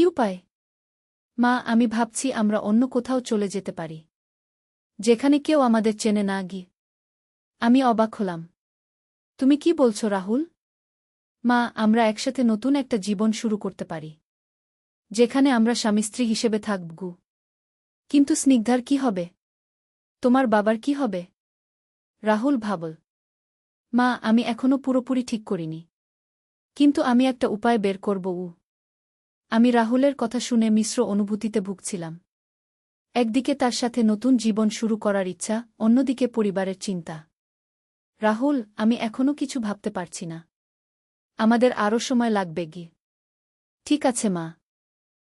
উপায়? মা, আমি ভাবছি আমরা অন্য কোথাও চলে যেতে পারি, যেখানে কেউ আমাদের চেনে না। আমি অবাক হলাম। তুমি কি বলছো রাহুল? মা, আমরা একসাথে নতুন একটা জীবন শুরু করতে পারি, যেখানে আমরা স্বামী স্ত্রী হিসেবে থাকব। কিন্তু স্নিগ্ধার কি হবে? তোমার বাবার কি হবে? রাহুল ভাবল। মা, আমি এখনো পুরোপুরি ঠিক করিনি, কিন্তু আমি একটা উপায় বের করব। আমি রাহুলের কথা শুনে মিশ্র অনুভূতিতে ভুগছিলাম। একদিকে তার সাথে নতুন জীবন শুরু করার ইচ্ছা, অন্যদিকে পরিবারের চিন্তা। রাহুল, আমি এখনো কিছু ভাবতে পারছি না। আমাদের আরও সময় লাগবে। ঠিক আছে মা,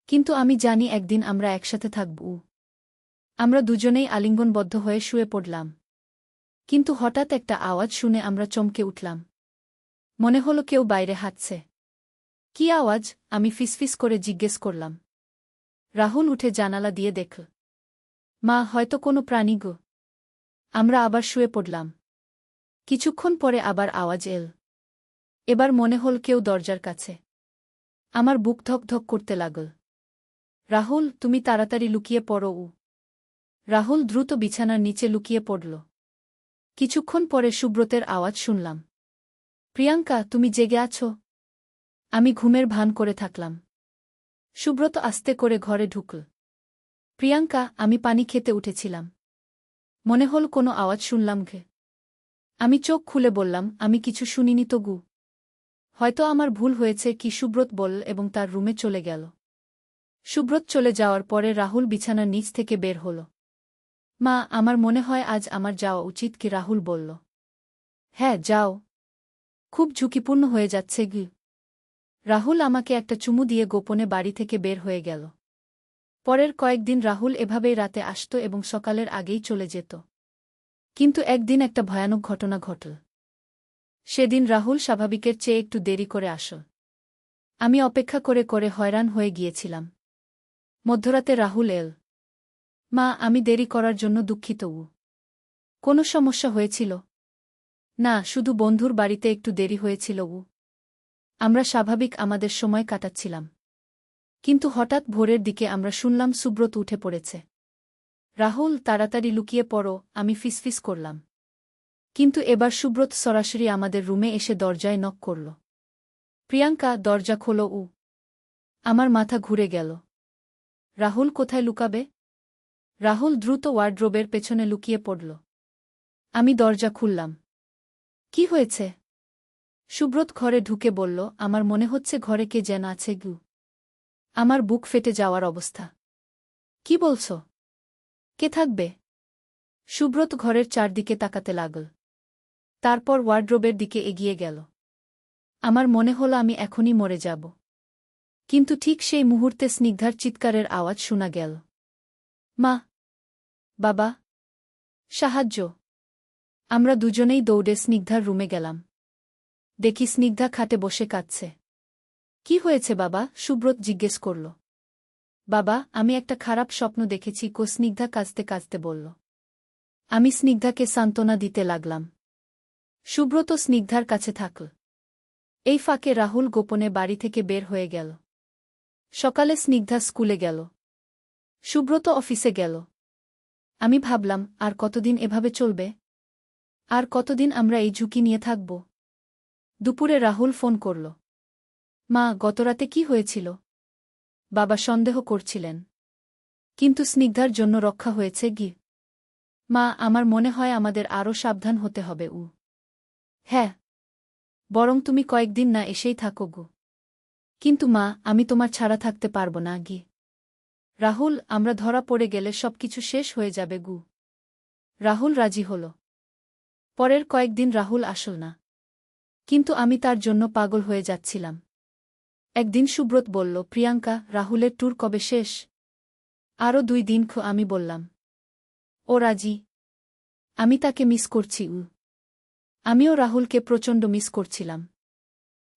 কিন্তু আমি জানি একদিন আমরা একসাথে থাকব। আমরা দুজনেই আলিঙ্গনবদ্ধ হয়ে শুয়ে পড়লাম। কিন্তু হঠাৎ একটা আওয়াজ শুনে আমরা চমকে উঠলাম। মনে হলো কেউ বাইরে হাঁটছে। কি আওয়াজ? আমি ফিসফিস করে জিজ্ঞেস করলাম। রাহুল উঠে জানালা দিয়ে দেখল। মা, হয়তো কোনো প্রাণী গো। আমরা আবার শুয়ে পড়লাম। কিছুক্ষণ পরে আবার আওয়াজ এল। এবার মনে হল কেউ দরজার কাছে। আমার বুক ধক ধক করতে লাগল। রাহুল, তুমি তাড়াতাড়ি লুকিয়ে পড়ো। রাহুল দ্রুত বিছানার নিচে লুকিয়ে পড়ল। কিছুক্ষণ পরে সুব্রতের আওয়াজ শুনলাম। প্রিয়াঙ্কা, তুমি জেগে আছো? আমি ঘুমের ভান করে থাকলাম। সুব্রত আস্তে করে ঘরে ঢুকল। প্রিয়াঙ্কা, আমি পানি খেতে উঠেছিলাম। মনে হল কোনো আওয়াজ শুনলাম। আমি চোখ খুলে বললাম, আমি কিছু শুনিনি তো গু। হয়তো আমার ভুল হয়েছে। কি? সুব্রত বলল এবং তার রুমে চলে গেল। সুব্রত চলে যাওয়ার পরে রাহুল বিছানার নিচ থেকে বের হল। মা, আমার মনে হয় আজ আমার যাওয়া উচিত। কি? রাহুল বলল। হ্যাঁ, যাও। খুব ঝুঁকিপূর্ণ হয়ে যাচ্ছে। রাহুল আমাকে একটা চুমু দিয়ে গোপনে বাড়ি থেকে বের হয়ে গেল। পরের কয়েকদিন রাহুল এভাবেই রাতে আসত এবং সকালের আগেই চলে যেত। কিন্তু একদিন একটা ভয়ানক ঘটনা ঘটল। সেদিন রাহুল স্বাভাবিকের চেয়ে একটু দেরি করে আসল। আমি অপেক্ষা করে করে হয়রান হয়ে গিয়েছিলাম। মধ্যরাতে রাহুল এল। মা, আমি দেরি করার জন্য দুঃখিত। কোনো সমস্যা হয়েছিল? না, শুধু বন্ধুর বাড়িতে একটু দেরি হয়েছিল। আমরা স্বাভাবিক আমাদের সময় কাটাচ্ছিলাম। কিন্তু হঠাৎ ভোরের দিকে আমরা শুনলাম সুব্রত উঠে পড়েছে। রাহুল, তাড়াতাড়ি লুকিয়ে পড়ো, আমি ফিসফিস করলাম। কিন্তু এবার সুব্রত সরাসরি আমাদের রুমে এসে দরজায় নক করল। প্রিয়াঙ্কা, দরজা খোলো। আমার মাথা ঘুরে গেল। রাহুল কোথায় লুকাবে? রাহুল দ্রুত ওয়ার্ড্রোবের পেছনে লুকিয়ে পড়ল। আমি দরজা খুললাম। কি হয়েছে? সুব্রত ঘরে ঢুকে বলল, আমার মনে হচ্ছে ঘরে কে যেন আছে। আমার বুক ফেটে যাওয়ার অবস্থা। কি বলছ? কে থাকবে? সুব্রত ঘরের চারদিকে তাকাতে লাগল। তারপর ওয়ার্ড্রোবের দিকে এগিয়ে গেল। আমার মনে হলো আমি এখনই মরে যাব। কিন্তু ঠিক সেই মুহূর্তে স্নিগ্ধার চিৎকারের আওয়াজ শোনা গেল। মা! বাবা! সাহায্য! আমরা দুজনেই দৌড়ে স্নিগ্ধার রুমে গেলাম। দেখি স্নিগ্ধা খাটে বসে কাঁদছে। কি হয়েছে বাবা? সুব্রত জিজ্ঞেস করল। বাবা, আমি একটা খারাপ স্বপ্ন দেখেছি। স্নিগ্ধা কাঁদতে কাঁদতে বলল। আমি স্নিগ্ধাকে সান্ত্বনা দিতে লাগলাম। সুব্রত স্নিগ্ধার কাছে থাকল। এই ফাঁকে রাহুল গোপনে বাড়ি থেকে বের হয়ে গেল। সকালে স্নিগ্ধা স্কুলে গেল। সুব্রত অফিসে গেল। আমি ভাবলাম, আর কতদিন এভাবে চলবে? আর কতদিন আমরা এই ঝুঁকি নিয়ে থাকব? দুপুরে রাহুল ফোন করল। মা, গতরাতে কি হয়েছিল? বাবা সন্দেহ করছিলেন। কিন্তু স্নিগ্ধার জন্য রক্ষা হয়েছে। মা, আমার মনে হয় আমাদের আরও সাবধান হতে হবে। হ্যাঁ, বরং তুমি কয়েকদিন না এসেই থাকো। কিন্তু মা, আমি তোমার ছাড়া থাকতে পারব না। রাহুল, আমরা ধরা পড়ে গেলে সবকিছু শেষ হয়ে যাবে। রাহুল রাজি হল। পরের কয়েকদিন রাহুল আসল না। কিন্তু আমি তার জন্য পাগল হয়ে যাচ্ছিলাম। একদিন সুব্রত বলল, প্রিয়াঙ্কা, রাহুলের ট্যুর কবে শেষ? আরও 2 দিন। আমি বললাম। ও রাজি। আমি তাকে মিস করছি। আমিও রাহুলকে প্রচণ্ড মিস করছিলাম।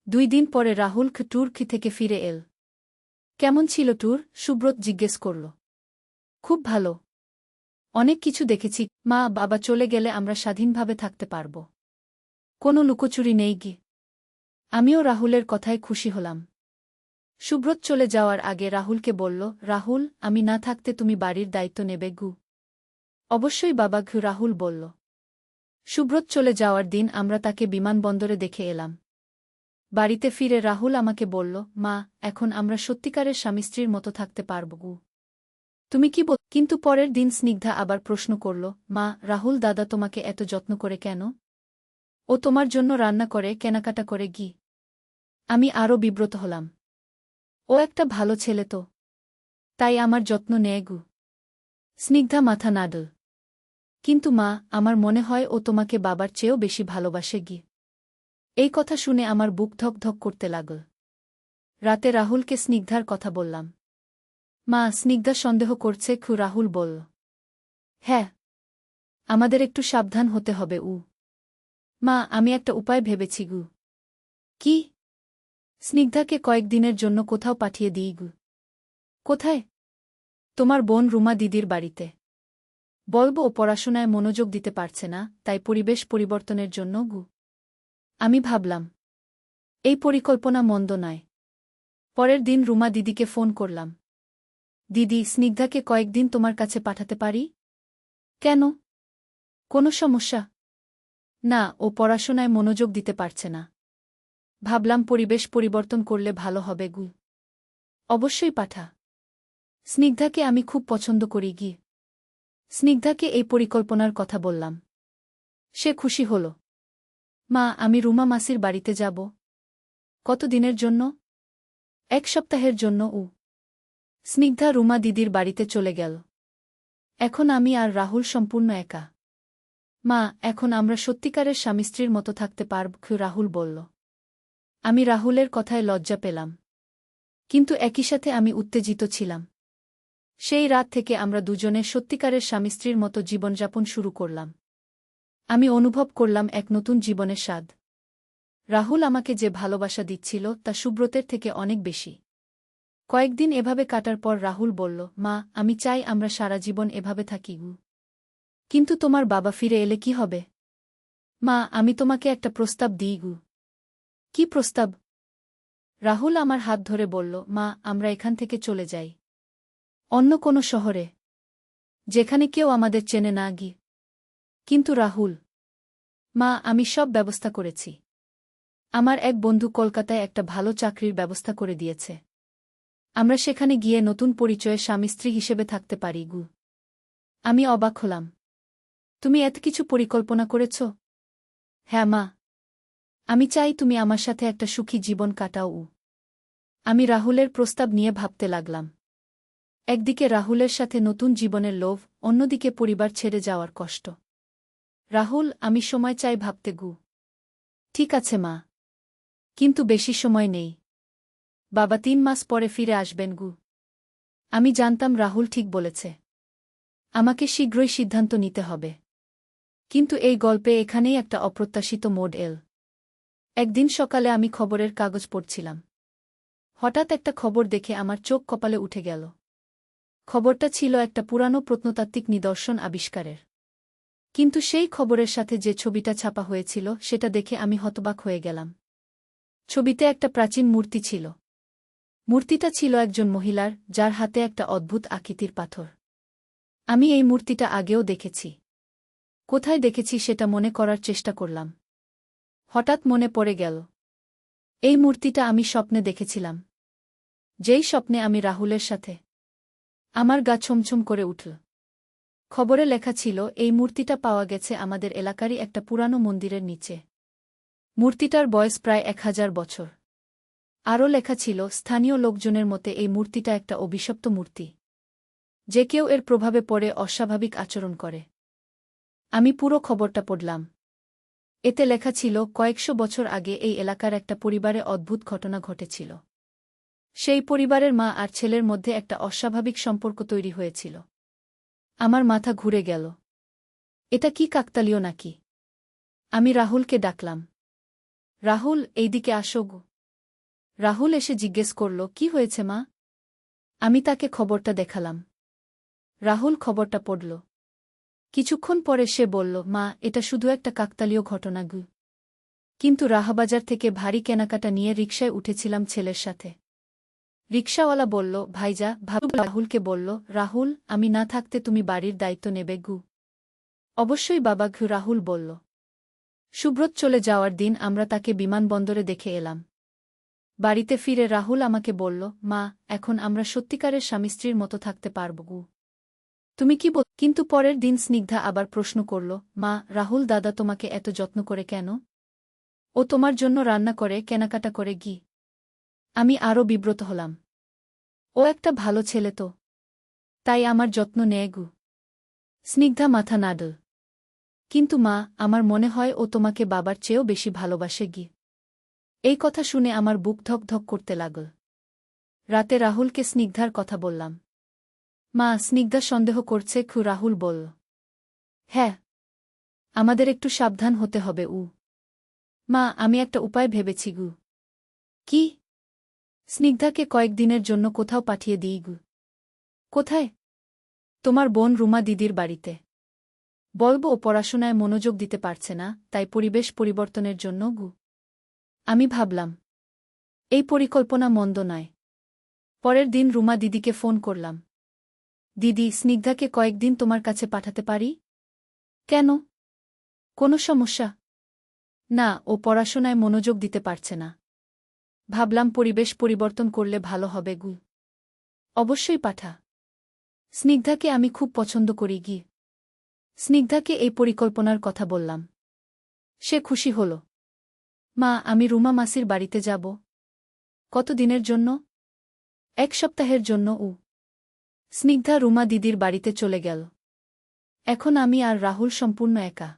2 দিন পরে রাহুল ট্যুর থেকে ফিরে এল। কেমন ছিল ট্যুর? সুব্রত জিজ্ঞেস করল। খুব ভালো। অনেক কিছু দেখেছি। মা, বাবা চলে গেলে আমরা স্বাধীনভাবে থাকতে পারব। কোনো লুকোচুরি নেই। আমিও রাহুলের কথায় খুশি হলাম। সুব্রত চলে যাওয়ার আগে রাহুলকে বলল, রাহুল, আমি না থাকতে তুমি বাড়ির দায়িত্ব নেবে গু? অবশ্যই বাবা ঘু, রাহুল বলল। সুব্রত চলে যাওয়ার দিন আমরা তাকে বিমানবন্দরে দেখে এলাম। বাড়িতে ফিরে রাহুল আমাকে বলল, মা, এখন আমরা সত্যিকারের স্বামী স্ত্রীর মতো থাকতে পারব গু। তুমি কি বল? কিন্তু পরের দিন স্নিগ্ধা আবার প্রশ্ন করল, মা, রাহুল দাদা তোমাকে এত যত্ন করে কেন? ও তোমার জন্য রান্না করে, কেনাকাটা করে গি? আমি আরও বিব্রত হলাম। ও একটা ভালো ছেলে তো, তাই আমার যত্ন নেয় গু। স্নিগ্ধা মাথা নাড়ল। কিন্তু মা, আমার মনে হয় ও তোমাকে বাবার চেয়েও বেশি ভালোবাসে গি। এই কথা শুনে আমার বুক ধক ধক করতে লাগল। রাতে রাহুলকে স্নিগ্ধার কথা বললাম। মা, স্নিগ্ধা সন্দেহ করছে খু, রাহুল বলল। হ্যাঁ, আমাদের একটু সাবধান হতে হবে উ। মা, আমি একটা উপায় ভেবেছি গু। কি? স্নিগ্ধাকে কয়েকদিনের জন্য কোথাও পাঠিয়ে দিই গু। কোথায়? তোমার বোন রুমা দিদির বাড়িতে। বলব ও পড়াশোনায় মনোযোগ দিতে পারছে না, তাই পরিবেশ পরিবর্তনের জন্য গু। আমি ভাবলাম, এই পরিকল্পনা মন্দ নয়। পরের দিন রুমা দিদিকে ফোন করলাম। দিদি, স্নিগ্ধাকে কয়েকদিন তোমার কাছে পাঠাতে পারি? কেন? কোনো সমস্যা? না, ও পড়াশোনায় মনোযোগ দিতে পারছে না। ভাবলাম পরিবেশ পরিবর্তন করলে ভালো হবে গু। অবশ্যই পাঠা। স্নিগ্ধাকে আমি খুব পছন্দ করি গি। স্নিগ্ধাকে এই পরিকল্পনার কথা বললাম। সে খুশি হল। মা, আমি রুমা মাসির বাড়িতে যাব। কত দিনের জন্য? 1 সপ্তাহের জন্য উ। স্নিগ্ধা রুমা দিদির বাড়িতে চলে গেল। এখন আমি আর রাহুল সম্পূর্ণ একা। মা, এখন আমরা সত্যিকারের স্বামী স্ত্রীর মতো থাকতে পারব, রাহুল বলল। আমি রাহুলের কথায় লজ্জা পেলাম। কিন্তু একই সাথে আমি উত্তেজিত ছিলাম। সেই রাত থেকে আমরা দুজনে সত্যিকারের স্বামী স্ত্রীর মতো জীবনযাপন শুরু করলাম। আমি অনুভব করলাম এক নতুন জীবনের স্বাদ। রাহুল আমাকে যে ভালোবাসা দিচ্ছিল তা সুব্রতের থেকে অনেক বেশি। কয়েকদিন এভাবে কাটার পর রাহুল বলল, মা, আমি চাই আমরা সারা জীবন এভাবে থাকি গু। কিন্তু তোমার বাবা ফিরে এলে কি হবে? মা, আমি তোমাকে একটা প্রস্তাব দিই গু। কি প্রস্তাব? রাহুল আমার হাত ধরে বলল, মা, আমরা এখান থেকে চলে যাই। অন্য কোনো শহরে, যেখানে কেউ আমাদের চেনে না গি। কিন্তু রাহুল। মা, আমি সব ব্যবস্থা করেছি। আমার এক বন্ধু কলকাতায় একটা ভালো চাকরির ব্যবস্থা করে দিয়েছে। আমরা সেখানে গিয়ে নতুন পরিচয়ে স্বামী স্ত্রী হিসেবে থাকতে পারি গু। আমি অবাক হলাম। তুমি এত কিছু পরিকল্পনা করেছ? হ্যাঁ মা। আমি চাই তুমি আমার সাথে একটা সুখী জীবন কাটাও উ। আমি রাহুলের প্রস্তাব নিয়ে ভাবতে লাগলাম। একদিকে রাহুলের সাথে নতুন জীবনের লোভ, অন্যদিকে পরিবার ছেড়ে যাওয়ার কষ্ট। রাহুল, আমি সময় চাই ভাবতে গু। ঠিক আছে মা। কিন্তু বেশি সময় নেই। বাবা 3 মাস পরে ফিরে আসবেন গু। আমি জানতাম রাহুল ঠিক বলেছে। আমাকে শীঘ্রই সিদ্ধান্ত নিতে হবে। কিন্তু এই গল্পে এখানেই একটা অপ্রত্যাশিত মোড় এল। একদিন সকালে আমি খবরের কাগজ পড়ছিলাম। হঠাৎ একটা খবর দেখে আমার চোখ কপালে উঠে গেল। খবরটা ছিল একটা পুরানো প্রত্নতাত্ত্বিক নিদর্শন আবিষ্কারের। কিন্তু সেই খবরের সাথে যে ছবিটা ছাপা হয়েছিল সেটা দেখে আমি হতবাক হয়ে গেলাম। ছবিতে একটা প্রাচীন মূর্তি ছিল। মূর্তিটা ছিল একজন মহিলার, যার হাতে একটা অদ্ভুত আকৃতির পাথর। আমি এই মূর্তিটা আগেও দেখেছি। কোথায় দেখেছি সেটা মনে করার চেষ্টা করলাম। হঠাৎ মনে পড়ে গেল, এই মূর্তিটা আমি স্বপ্নে দেখেছিলাম। যেই স্বপ্নে আমি রাহুলের সাথে। আমার গা ছমছম করে উঠল। খবরে লেখা ছিল এই মূর্তিটা পাওয়া গেছে আমাদের এলাকারই একটা পুরানো মন্দিরের নিচে। মূর্তিটার বয়স প্রায় 1000 বছর। আরও লেখা ছিল স্থানীয় লোকজনের মতে এই মূর্তিটা একটা অভিশপ্ত মূর্তি। যে কেউ এর প্রভাবে পড়ে অস্বাভাবিক আচরণ করে। আমি পুরো খবরটা পড়লাম। এতে লেখা ছিল কয়েকশো বছর আগে এই এলাকার একটা পরিবারে অদ্ভুত ঘটনা ঘটেছিল। সেই পরিবারের মা আর ছেলের মধ্যে একটা অস্বাভাবিক সম্পর্ক তৈরি হয়েছিল। আমার মাথা ঘুরে গেল। এটা কি কাকতালীয় নাকি? আমি রাহুলকে ডাকলাম। রাহুল, এইদিকে আসো গো। রাহুল এসে জিজ্ঞেস করল, কি হয়েছে মা? আমি তাকে খবরটা দেখালাম। রাহুল খবরটা পড়ল। কিছুক্ষণ পরে সে বলল, মা, এটা শুধু একটা কাকতালীয় ঘটনা গু। কিন্তু রাহাবাজার থেকে ভারী কেনাকাটা নিয়ে রিকশায় উঠেছিলাম ছেলের সাথে। রিকশাওয়ালা বলল, ভাইজা ভাবু রাহুলকে বলল, রাহুল, আমি না থাকতে তুমি বাড়ির দায়িত্ব নেবে গু? অবশ্যই বাবা ঘু, রাহুল বলল। সুব্রত চলে যাওয়ার দিন আমরা তাকে বিমানবন্দরে দেখে এলাম। বাড়িতে ফিরে রাহুল আমাকে বলল, মা, এখন আমরা সত্যিকারের স্বামী স্ত্রীর মতো থাকতে পারব গু। তুমি কি বল? কিন্তু পরের দিন স্নিগ্ধা আবার প্রশ্ন করল, মা, রাহুল দাদা তোমাকে এত যত্ন করে কেন? ও তোমার জন্য রান্না করে, কেনাকাটা করে গি? আমি আরও বিব্রত হলাম। ও একটা ভালো ছেলে তো, তাই আমার যত্ন নেয় গু। স্নিগ্ধা মাথা নাড়ল। কিন্তু মা, আমার মনে হয় ও তোমাকে বাবার চেয়েও বেশি ভালোবাসে গি। এই কথা শুনে আমার বুক ধক ধক করতে লাগল। রাতে রাহুলকে স্নিগ্ধার কথা বললাম। মা, স্নিগ্ধা সন্দেহ করছে খু, রাহুল বলল। হ্যাঁ, আমাদের একটু সাবধান হতে হবে উ। মা, আমি একটা উপায় ভেবেছি গু। কি? স্নিগ্ধাকে কয়েকদিনের জন্য কোথাও পাঠিয়ে দিই গু। কোথায়? তোমার বোন রুমা দিদির বাড়িতে। বলবো ও পড়াশোনায় মনোযোগ দিতে পারছে না, তাই পরিবেশ পরিবর্তনের জন্য গু। আমি ভাবলাম, এই পরিকল্পনা মন্দ নয়। পরের দিন রুমা দিদিকে ফোন করলাম। দিদি, স্নিগ্ধাকে কয়েকদিন তোমার কাছে পাঠাতে পারি? কেন? কোনো সমস্যা? না, ও পড়াশোনায় মনোযোগ দিতে পারছে না। ভাবলাম পরিবেশ পরিবর্তন করলে ভালো হবে গু। অবশ্যই পাঠা। স্নিগ্ধাকে আমি খুব পছন্দ করি গি। স্নিগ্ধাকে এই পরিকল্পনার কথা বললাম। সে খুশি হল। মা, আমি রুমা মাসির বাড়িতে যাব। কত দিনের জন্য? 1 সপ্তাহের জন্য উ। স্নিগ্ধা রুমা দিদির বাড়িতে চলে গেল। এখন আমি আর রাহুল সম্পূর্ণ একা।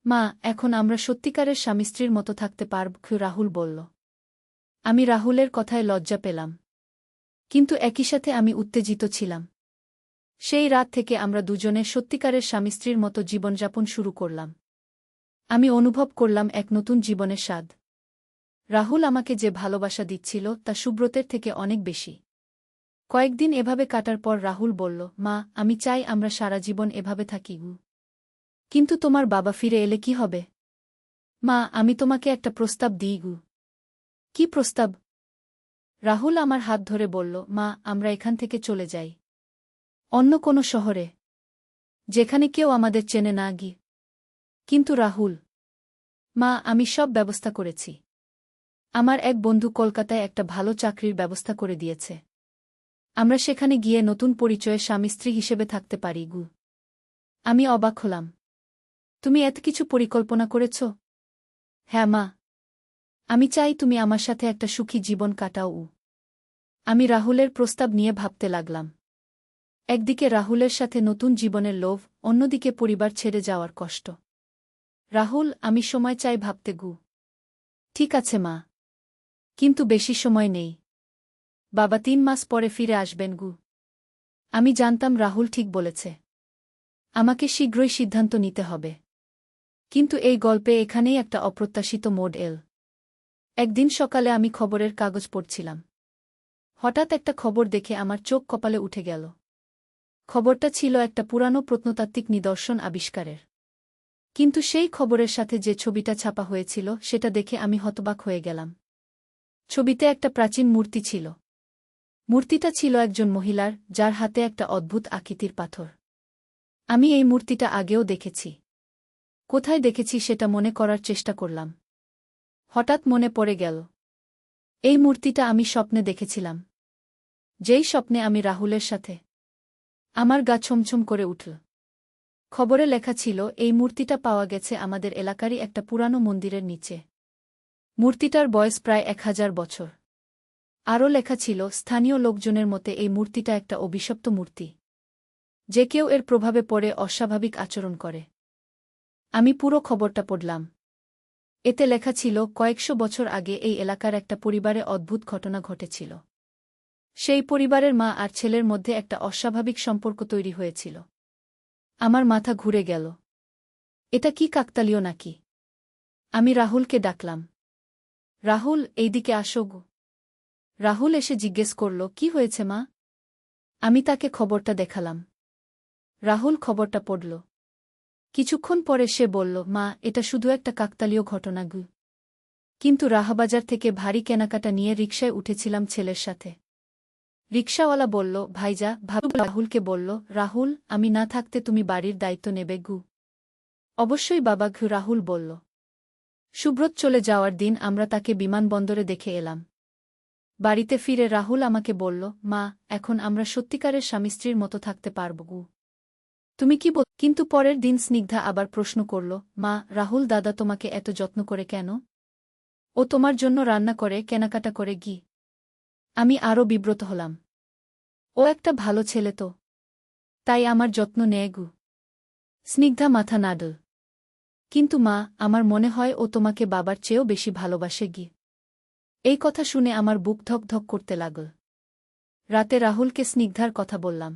মা, এখন আমরা সত্যিকারের স্বামী স্ত্রীর মতো থাকতে পারব, রাহুল বলল। আমি রাহুলের কথায় লজ্জা পেলাম। কিন্তু একই সাথে আমি উত্তেজিত ছিলাম। সেই রাত থেকে আমরা দুজনে সত্যিকারের স্বামী স্ত্রীর মতো জীবনযাপন শুরু করলাম। আমি অনুভব করলাম এক নতুন জীবনের স্বাদ। রাহুল আমাকে যে ভালোবাসা দিচ্ছিল তা সুব্রতের থেকে অনেক বেশি। কয়েকদিন এভাবে কাটার পর রাহুল বলল, মা, আমি চাই আমরা সারা জীবন এভাবে থাকি গু। কিন্তু তোমার বাবা ফিরে এলে কি হবে? মা, আমি তোমাকে একটা প্রস্তাব দিই গু। কি প্রস্তাব? রাহুল আমার হাত ধরে বলল, মা, আমরা এখান থেকে চলে যাই। অন্য কোনো শহরে, যেখানে কেউ আমাদের চেনে না গি। কিন্তু রাহুল। মা, আমি সব ব্যবস্থা করেছি। আমার এক বন্ধু কলকাতায় একটা ভালো চাকরির ব্যবস্থা করে দিয়েছে। আমরা সেখানে গিয়ে নতুন পরিচয়ে স্বামী স্ত্রী হিসেবে থাকতে পারি গু। আমি অবাক হলাম। তুমি এত কিছু পরিকল্পনা করেছ? হ্যাঁ মা। আমি চাই তুমি আমার সাথে একটা সুখী জীবন কাটাও উ। আমি রাহুলের প্রস্তাব নিয়ে ভাবতে লাগলাম। একদিকে রাহুলের সাথে নতুন জীবনের লোভ, অন্যদিকে পরিবার ছেড়ে যাওয়ার কষ্ট। রাহুল, আমি সময় চাই ভাবতে গু। ঠিক আছে মা। কিন্তু বেশি সময় নেই। বাবা 3 মাস পরে ফিরে আসবেন গু। আমি জানতাম রাহুল ঠিক বলেছে। আমাকে শীঘ্রই সিদ্ধান্ত নিতে হবে। কিন্তু এই গল্পে এখানেই একটা অপ্রত্যাশিত মোড় এল। একদিন সকালে আমি খবরের কাগজ পড়ছিলাম। হঠাৎ একটা খবর দেখে আমার চোখ কপালে উঠে গেল। খবরটা ছিল একটা পুরানো প্রত্নতাত্ত্বিক নিদর্শন আবিষ্কারের। কিন্তু সেই খবরের সাথে যে ছবিটা ছাপা হয়েছিল সেটা দেখে আমি হতবাক হয়ে গেলাম। ছবিতে একটা প্রাচীন মূর্তি ছিল। মূর্তিটা ছিল একজন মহিলার, যার হাতে একটা অদ্ভুত আকৃতির পাথর। আমি এই মূর্তিটা আগেও দেখেছি। কোথায় দেখেছি সেটা মনে করার চেষ্টা করলাম। হঠাৎ মনে পড়ে গেল, এই মূর্তিটা আমি স্বপ্নে দেখেছিলাম। যেই স্বপ্নে আমি রাহুলের সাথে। আমার গা ছমছম করে উঠল। খবরে লেখা ছিল এই মূর্তিটা পাওয়া গেছে আমাদের এলাকারই একটা পুরানো মন্দিরের নিচে। মূর্তিটার বয়স প্রায় 1000 বছর। আরও লেখা ছিল স্থানীয় লোকজনের মতে এই মূর্তিটা একটা অভিশপ্ত মূর্তি। যে কেউ এর প্রভাবে পড়ে অস্বাভাবিক আচরণ করে। আমি পুরো খবরটা পড়লাম। এতে লেখা ছিল কয়েকশো বছর আগে এই এলাকার একটা পরিবারে অদ্ভুত ঘটনা ঘটেছিল। সেই পরিবারের মা আর ছেলের মধ্যে একটা অস্বাভাবিক সম্পর্ক তৈরি হয়েছিল। আমার মাথা ঘুরে গেল। এটা কি কাকতালীয় নাকি? আমি রাহুলকে ডাকলাম। রাহুল, এইদিকে আসো গো। রাহুল এসে জিজ্ঞেস করল, কি হয়েছে মা? আমি তাকে খবরটা দেখালাম। রাহুল খবরটা পড়ল। কিছুক্ষণ পরে সে বলল, মা, এটা শুধু একটা কাকতালীয় ঘটনা গু। কিন্তু রাহাবাজার থেকে ভারী কেনাকাটা নিয়ে রিকশায় উঠেছিলাম ছেলের সাথে। রিকশাওয়ালা বলল, ভাইজা ভাবি রাহুলকে বলল, রাহুল, আমি না থাকতে তুমি বাড়ির দায়িত্ব নেবে গু? অবশ্যই বাবা ঘু, রাহুল বলল। সুব্রত চলে যাওয়ার দিন আমরা তাকে বিমানবন্দরে দেখে এলাম। বাড়িতে ফিরে রাহুল আমাকে বলল, মা, এখন আমরা সত্যিকারের স্বামী স্ত্রীর মতো থাকতে পারব গু। তুমি কি বল? কিন্তু পরের দিন স্নিগ্ধা আবার প্রশ্ন করল, মা, রাহুল দাদা তোমাকে এত যত্ন করে কেন? ও তোমার জন্য রান্না করে, কেনাকাটা করে গি? আমি আরও বিব্রত হলাম। ও একটা ভালো ছেলে তো, তাই আমার যত্ন নেয় গু। স্নিগ্ধা মাথা নাড়ল। কিন্তু মা, আমার মনে হয় ও তোমাকে বাবার চেয়েও বেশি ভালোবাসে গি। এই কথা শুনে আমার বুক ধক ধক করতে লাগল। রাতে রাহুলকে স্নিগ্ধার কথা বললাম।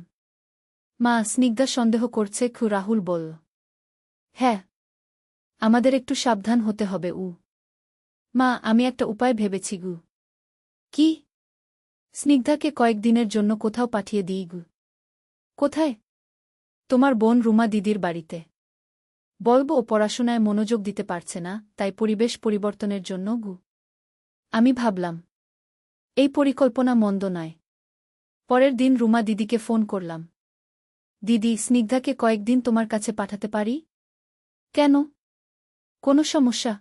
মা, স্নিগ্ধা সন্দেহ করছে খু, রাহুল বলল। হ্যাঁ, আমাদের একটু সাবধান হতে হবে উ। মা, আমি একটা উপায় ভেবেছি গু। কি? স্নিগ্ধাকে কয়েকদিনের জন্য কোথাও পাঠিয়ে দিই গু। কোথায়? তোমার বোন রুমা দিদির বাড়িতে। বলব ও পড়াশোনায় মনোযোগ দিতে পারছে না, তাই পরিবেশ পরিবর্তনের জন্য গু। আমি ভাবলাম, এই পরিকল্পনা মন্দ নয়। পরের দিন রুমা দিদিকে ফোন করলাম। দিদি, স্নিগ্ধাকে কয়েকদিন তোমার কাছে পাঠাতে পারি? কেন? কোনো সমস্যা?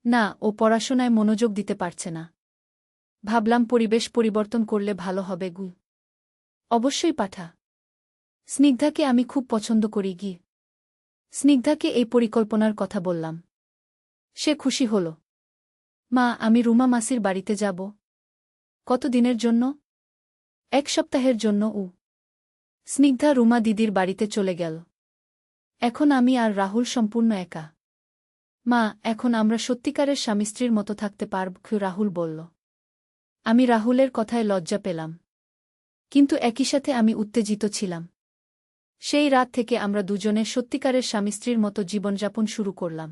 না, ও পড়াশোনায় মনোযোগ দিতে পারছে না। ভাবলাম পরিবেশ পরিবর্তন করলে ভালো হবে গু। অবশ্যই পাঠা। স্নিগ্ধাকে আমি খুব পছন্দ করি গি। স্নিগ্ধাকে এই পরিকল্পনার কথা বললাম। সে খুশি হল। মা, আমি রুমা মাসির বাড়িতে যাব। কত দিনের জন্য? 1 সপ্তাহের জন্য উ। স্নিগ্ধা রুমা দিদির বাড়িতে চলে গেল। এখন আমি আর রাহুল সম্পূর্ণ একা। মা, এখন আমরা সত্যিকারের স্বামী স্ত্রীর মতো থাকতে পারব, রাহুল বলল। আমি রাহুলের কথায় লজ্জা পেলাম। কিন্তু একই সাথে আমি উত্তেজিত ছিলাম। সেই রাত থেকে আমরা দুজনে সত্যিকারের স্বামী স্ত্রীর মতো জীবনযাপন শুরু করলাম।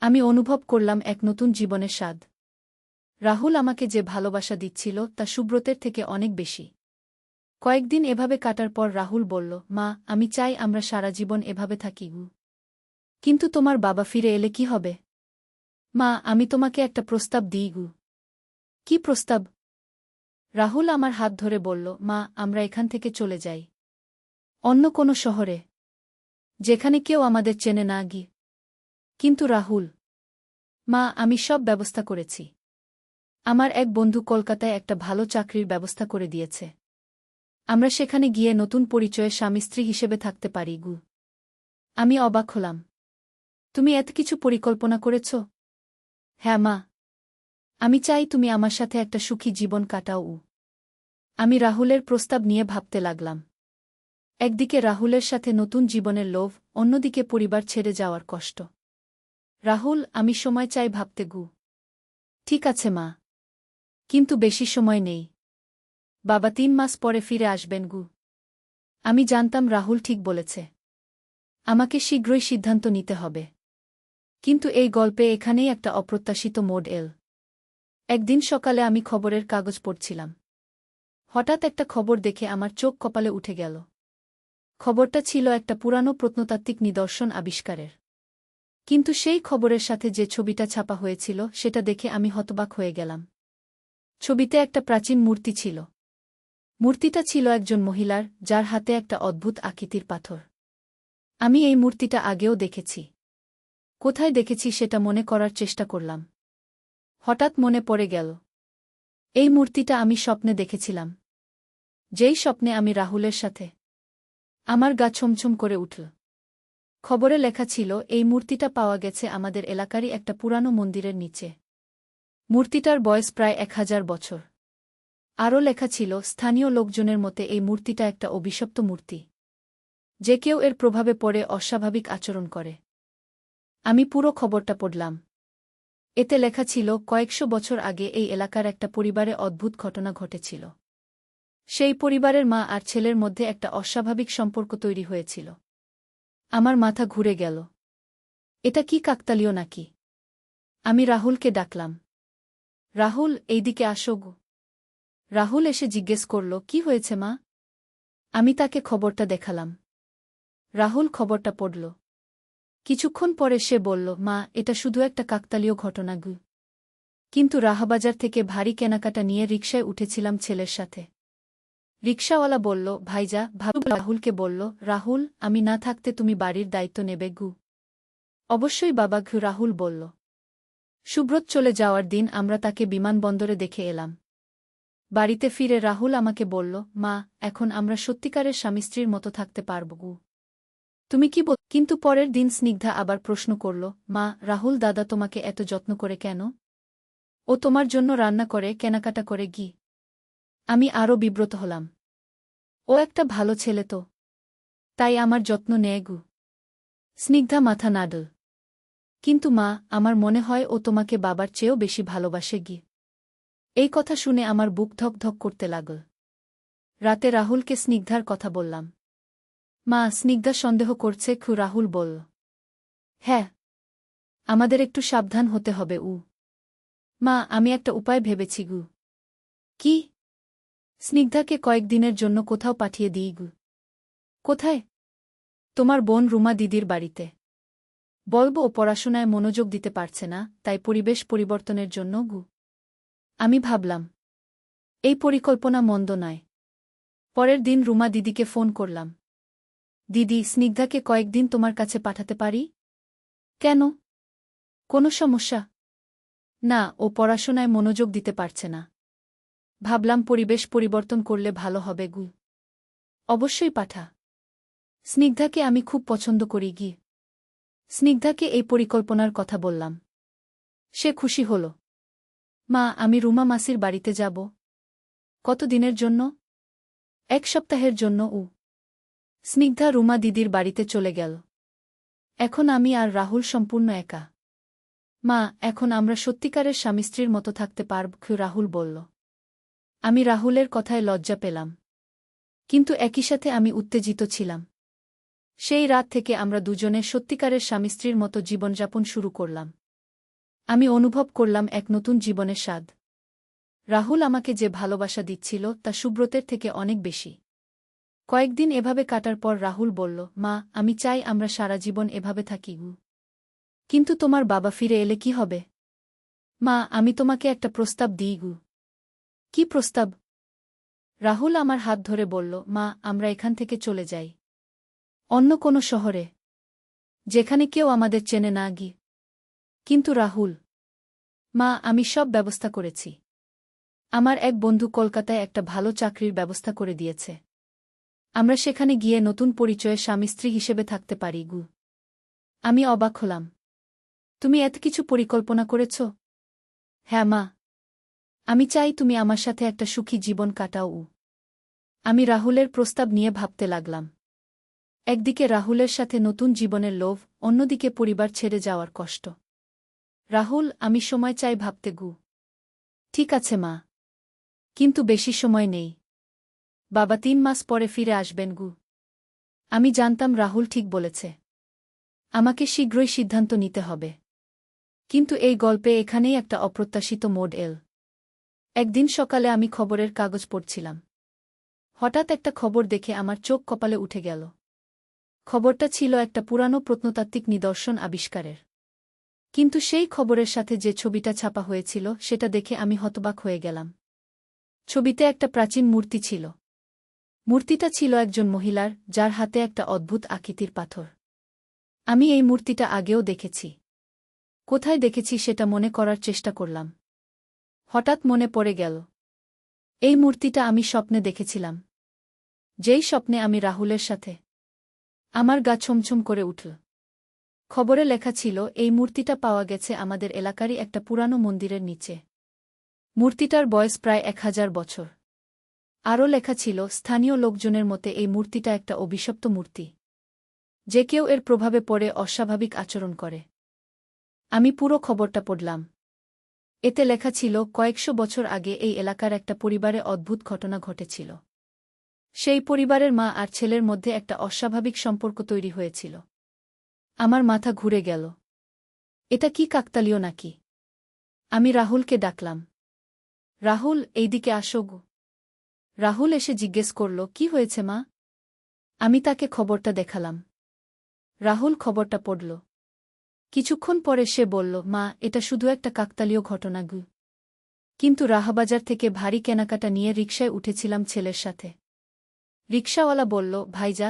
আমি অনুভব করলাম এক নতুন জীবনের স্বাদ। রাহুল আমাকে যে ভালোবাসা দিচ্ছিল তা সুব্রতের থেকে অনেক বেশি। কয়েকদিন এভাবে কাটার পর রাহুল বলল, মা, আমি চাই আমরা সারা জীবন এভাবে থাকি গু। কিন্তু তোমার বাবা ফিরে এলে কি হবে? মা, আমি তোমাকে একটা প্রস্তাব দিই গু। কি প্রস্তাব? রাহুল আমার হাত ধরে বলল, মা, আমরা এখান থেকে চলে যাই। অন্য কোনো শহরে, যেখানে কেউ আমাদের চেনে না গি। কিন্তু রাহুল। মা, আমি সব ব্যবস্থা করেছি। আমার এক বন্ধু কলকাতায় একটা ভালো চাকরির ব্যবস্থা করে দিয়েছে। আমরা সেখানে গিয়ে নতুন পরিচয়ে স্বামী স্ত্রী হিসেবে থাকতে পারি গু। আমি অবাক হলাম। তুমি এত কিছু পরিকল্পনা করেছ? হ্যাঁ মা। আমি চাই তুমি আমার সাথে একটা সুখী জীবন কাটাও উ। আমি রাহুলের প্রস্তাব নিয়ে ভাবতে লাগলাম। একদিকে রাহুলের সাথে নতুন জীবনের লোভ, অন্যদিকে পরিবার ছেড়ে যাওয়ার কষ্ট। রাহুল, আমি সময় চাই ভাবতে গু। ঠিক আছে মা। কিন্তু বেশি সময় নেই। বাবা 3 মাস পরে ফিরে আসবেন গু। আমি জানতাম রাহুল ঠিক বলেছে। আমাকে শীঘ্রই সিদ্ধান্ত নিতে হবে। কিন্তু এই গল্পে এখানেই একটা অপ্রত্যাশিত মোড় এল। একদিন সকালে আমি খবরের কাগজ পড়ছিলাম। হঠাৎ একটা খবর দেখে আমার চোখ কপালে উঠে গেল। খবরটা ছিল একটা পুরানো প্রত্নতাত্ত্বিক নিদর্শন আবিষ্কারের। কিন্তু সেই খবরের সাথে যে ছবিটা ছাপা হয়েছিল সেটা দেখে আমি হতবাক হয়ে গেলাম। ছবিতে একটা প্রাচীন মূর্তি ছিল। মূর্তিটা ছিল একজন মহিলার, যার হাতে একটা অদ্ভুত আকৃতির পাথর। আমি এই মূর্তিটা আগেও দেখেছি। কোথায় দেখেছি সেটা মনে করার চেষ্টা করলাম। হঠাৎ মনে পড়ে গেল, এই মূর্তিটা আমি স্বপ্নে দেখেছিলাম। যেই স্বপ্নে আমি রাহুলের সাথে। আমার গা ছমছম করে উঠল। খবরে লেখা ছিল এই মূর্তিটা পাওয়া গেছে আমাদের এলাকারই একটা পুরানো মন্দিরের নিচে। মূর্তিটার বয়স প্রায় 1000 বছর। আরও লেখা ছিল স্থানীয় লোকজনের মতে এই মূর্তিটা একটা অভিশপ্ত মূর্তি। যে কেউ এর প্রভাবে পড়ে অস্বাভাবিক আচরণ করে। আমি পুরো খবরটা পড়লাম। এতে লেখা ছিল কয়েকশো বছর আগে এই এলাকার একটা পরিবারে অদ্ভুত ঘটনা ঘটেছিল। সেই পরিবারের মা আর ছেলের মধ্যে একটা অস্বাভাবিক সম্পর্ক তৈরি হয়েছিল। আমার মাথা ঘুরে গেল। এটা কি কাকতালীয় নাকি? আমি রাহুলকে ডাকলাম। রাহুল, এইদিকে আসো গো। রাহুল এসে জিজ্ঞেস করল, কি হয়েছে মা? আমি তাকে খবরটা দেখালাম। রাহুল খবরটা পড়ল। কিছুক্ষণ পরে সে বলল, মা, এটা শুধু একটা কাকতালীয় ঘটনা গু। কিন্তু রাহাবাজার থেকে ভারী কেনাকাটা নিয়ে রিকশায় উঠেছিলাম ছেলের সাথে। রিকশাওয়ালা বলল, ভাইজা ভাবি রাহুলকে বলল, রাহুল, আমি না থাকতে তুমি বাড়ির দায়িত্ব নেবে গু? অবশ্যই বাবা ঘু, রাহুল বলল। সুব্রত চলে যাওয়ার দিন আমরা তাকে বিমানবন্দরে দেখে এলাম। বাড়িতে ফিরে রাহুল আমাকে বলল, মা, এখন আমরা সত্যিকারের স্বামী স্ত্রীর মতো থাকতে পারব গু। তুমি কি বল? কিন্তু পরের দিন স্নিগ্ধা আবার প্রশ্ন করল, মা, রাহুল দাদা তোমাকে এত যত্ন করে কেন? ও তোমার জন্য রান্না করে, কেনাকাটা করে গি? আমি আরও বিব্রত হলাম। ও একটা ভালো ছেলে তো, তাই আমার যত্ন নেয় গু। স্নিগ্ধা মাথা নাড়ল। কিন্তু মা, আমার মনে হয় ও তোমাকে বাবার চেয়েও বেশি ভালোবাসে গি। এই কথা শুনে আমার বুক ধক ধক করতে লাগল। রাতে রাহুলকে স্নিগ্ধার কথা বললাম। মা, স্নিগ্ধা সন্দেহ করছে খু, রাহুল বলল। হ্যাঁ, আমাদের একটু সাবধান হতে হবে উ। মা, আমি একটা উপায় ভেবেছি গু। কি? স্নিগ্ধাকে কয়েকদিনের জন্য কোথাও পাঠিয়ে দিই গু। কোথায়? তোমার বোন রুমা দিদির বাড়িতে। বলব ও পড়াশোনায় মনোযোগ দিতে পারছে না, তাই পরিবেশ পরিবর্তনের জন্য গু। আমি ভাবলাম, এই পরিকল্পনা মন্দ নয়। পরের দিন রুমা দিদিকে ফোন করলাম। দিদি, স্নিগ্ধাকে কয়েকদিন তোমার কাছে পাঠাতে পারি? কেন? কোনো সমস্যা? না, ও পড়াশোনায় মনোযোগ দিতে পারছে না। ভাবলাম পরিবেশ পরিবর্তন করলে ভালো হবে গু। অবশ্যই পাঠা। স্নিগ্ধাকে আমি খুব পছন্দ করি গি। স্নিগ্ধাকে এই পরিকল্পনার কথা বললাম। সে খুশি হল। মা, আমি রুমা মাসির বাড়িতে যাব। কত দিনের জন্য? 1 সপ্তাহের জন্য উ। স্নিগ্ধা রুমা দিদির বাড়িতে চলে গেল। এখন আমি আর রাহুল সম্পূর্ণ একা। মা, এখন আমরা সত্যিকারের স্বামী স্ত্রীর মতো থাকতে পারব, রাহুল বলল। আমি রাহুলের কথায় লজ্জা পেলাম। কিন্তু একই সাথে আমি উত্তেজিত ছিলাম। সেই রাত থেকে আমরা দুজনে সত্যিকারের স্বামী স্ত্রীর মতো জীবনযাপন শুরু করলাম। আমি অনুভব করলাম এক নতুন জীবনের স্বাদ। রাহুল আমাকে যে ভালোবাসা দিচ্ছিল তা সুব্রতের থেকে অনেক বেশি। কয়েকদিন এভাবে কাটার পর রাহুল বলল, মা, আমি চাই আমরা সারা জীবন এভাবে থাকি গু। কিন্তু তোমার বাবা ফিরে এলে কি হবে? মা, আমি তোমাকে একটা প্রস্তাব দিই গু। কি প্রস্তাব? রাহুল আমার হাত ধরে বলল, মা, আমরা এখান থেকে চলে যাই। অন্য কোনো শহরে, যেখানে কেউ আমাদের চেনে না গি। কিন্তু রাহুল। মা, আমি সব ব্যবস্থা করেছি। আমার এক বন্ধু কলকাতায় একটা ভালো চাকরির ব্যবস্থা করে দিয়েছে। আমরা সেখানে গিয়ে নতুন পরিচয়ে স্বামী স্ত্রী হিসেবে থাকতে পারি গু। আমি অবাক হলাম। তুমি এত কিছু পরিকল্পনা করেছ? হ্যাঁ মা। আমি চাই তুমি আমার সাথে একটা সুখী জীবন কাটাও উ। আমি রাহুলের প্রস্তাব নিয়ে ভাবতে লাগলাম। একদিকে রাহুলের সাথে নতুন জীবনের লোভ, অন্যদিকে পরিবার ছেড়ে যাওয়ার কষ্ট। রাহুল, আমি সময় চাই ভাবতে গু। ঠিক আছে মা। কিন্তু বেশি সময় নেই। বাবা 3 মাস পরে ফিরে আসবেন গু। আমি জানতাম রাহুল ঠিক বলেছে। আমাকে শীঘ্রই সিদ্ধান্ত নিতে হবে। কিন্তু এই গল্পে এখানেই একটা অপ্রত্যাশিত মোড় এল। একদিন সকালে আমি খবরের কাগজ পড়ছিলাম। হঠাৎ একটা খবর দেখে আমার চোখ কপালে উঠে গেল। খবরটা ছিল একটা পুরানো প্রত্নতাত্ত্বিক নিদর্শন আবিষ্কারের। কিন্তু সেই খবরের সাথে যে ছবিটা ছাপা হয়েছিল সেটা দেখে আমি হতবাক হয়ে গেলাম। ছবিতে একটা প্রাচীন মূর্তি ছিল। মূর্তিটা ছিল একজন মহিলার, যার হাতে একটা অদ্ভুত আকৃতির পাথর। আমি এই মূর্তিটা আগেও দেখেছি। কোথায় দেখেছি সেটা মনে করার চেষ্টা করলাম। হঠাৎ মনে পড়ে গেল, এই মূর্তিটা আমি স্বপ্নে দেখেছিলাম। যেই স্বপ্নে আমি রাহুলের সাথে। আমার গা ছমছম করে উঠল। খবরে লেখা ছিল এই মূর্তিটা পাওয়া গেছে আমাদের এলাকারই একটা পুরানো মন্দিরের নিচে। মূর্তিটার বয়স প্রায় 1000 বছর। আরও লেখা ছিল স্থানীয় লোকজনের মতে এই মূর্তিটা একটা অভিশপ্ত মূর্তি। যে কেউ এর প্রভাবে পড়ে অস্বাভাবিক আচরণ করে। আমি পুরো খবরটা পড়লাম। এতে লেখা ছিল কয়েকশো বছর আগে এই এলাকার একটা পরিবারে অদ্ভুত ঘটনা ঘটেছিল। সেই পরিবারের মা আর ছেলের মধ্যে একটা অস্বাভাবিক সম্পর্ক তৈরি হয়েছিল। আমার মাথা ঘুরে গেল। এটা কি কাকতালীয় নাকি? আমি রাহুলকে ডাকলাম। রাহুল, এইদিকে আসো গো। রাহুল এসে জিজ্ঞেস করল, কি হয়েছে মা? আমি তাকে খবরটা দেখালাম। রাহুল খবরটা পড়ল। কিছুক্ষণ পরে সে বলল, মা, এটা শুধু একটা কাকতালীয় ঘটনা গু। কিন্তু রাহাবাজার থেকে ভারী কেনাকাটা নিয়ে রিকশায় উঠেছিলাম ছেলের সাথে। রিকশাওয়ালা বলল, ভাইজা,